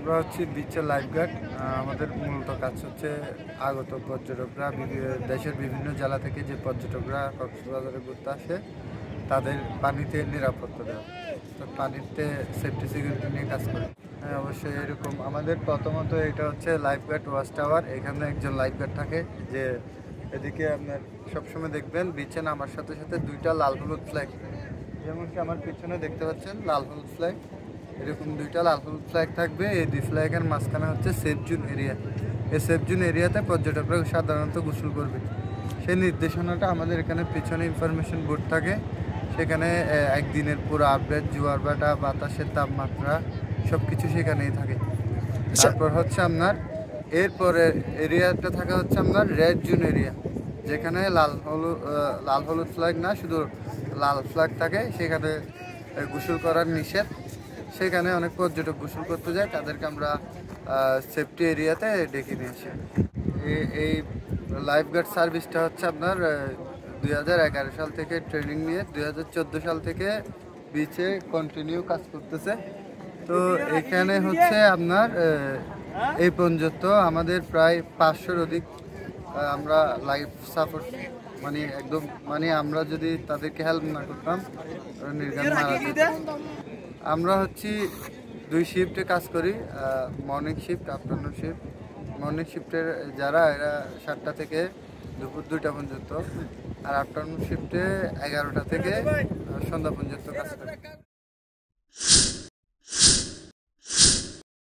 আমরা হচ্ছে বিচের লাইফগার্ড। আমাদের মূলত কাজ হচ্ছে আগত পর্যটকরা দেশের বিভিন্ন জেলা থেকে যে পর্যটকরা কক্সবাজারে ঘুরতে আসে তাদের পানিতে নিরাপত্তা দেওয়া, তো পানিতে সেফটি সিকিউরিটি নিয়ে কাজ করে। হ্যাঁ, অবশ্যই এরকম আমাদের প্রথমত এটা হচ্ছে লাইফগার্ড ওয়াচ টাওয়ার। এখানে একজন লাইফগার্ড থাকে যে এদিকে আপনার সবসময় দেখবেন বিচে নামার সাথে সাথে দুইটা লাল হলুদ ফ্ল্যাগ, যেমন কি আমার পিছনে দেখতে পাচ্ছেন লাল হলুদ ফ্ল্যাগ, এরকম দুইটা লাল হলুদ ফ্ল্যাগ থাকবে। এই দুই ফ্ল্যাগের মাঝখানে হচ্ছে সেফ জোন এরিয়া। এই সেফ জোন এরিয়াতে পর্যটকরা সাধারণত গোসল করবে, সেই নির্দেশনাটা আমাদের এখানে পিছনে ইনফরমেশন বোর্ড থাকে। সেখানে একদিনের পুরো আপডেট, জোয়ার ভাটা, বাতাসের তাপমাত্রা সব কিছু সেখানেই থাকে। তারপর হচ্ছে আপনার এরপরে এরিয়াটা থাকা হচ্ছে আপনার রেড জোন এরিয়া, যেখানে লাল হলুদ ফ্ল্যাগ না, শুধু লাল ফ্ল্যাগ থাকে। সেখানে গোসল করার নিষেধ। সেখানে অনেক পর্যটক গোসল করতে যায়, তাদেরকে আমরা সেফটি এরিয়াতে ডেকে নিয়ে আসি। এই লাইফগার্ড সার্ভিসটা হচ্ছে আপনার 2011 সাল থেকে ট্রেনিং নিয়ে 2014 সাল থেকে বিচে কন্টিনিউ কাজ করতেছে। তো এখানে হচ্ছে আপনার এই পর্যন্ত আমাদের প্রায় 500-র অধিক আমরা লাইফ সাপোর্ট একদম আমরা যদি তাদেরকে হেল্প না করতাম নির্ঘাত মারা যেত। আমরা হচ্ছে 2 শিফটে কাজ করি, morning shift, afternoon shift. Morning শিফটের যারা এরা 7টা থেকে দুপুর 2টা পর্যন্ত, আর আফটারনুন শিফটে 11টা থেকে সন্ধ্যা পর্যন্ত কাজ করে।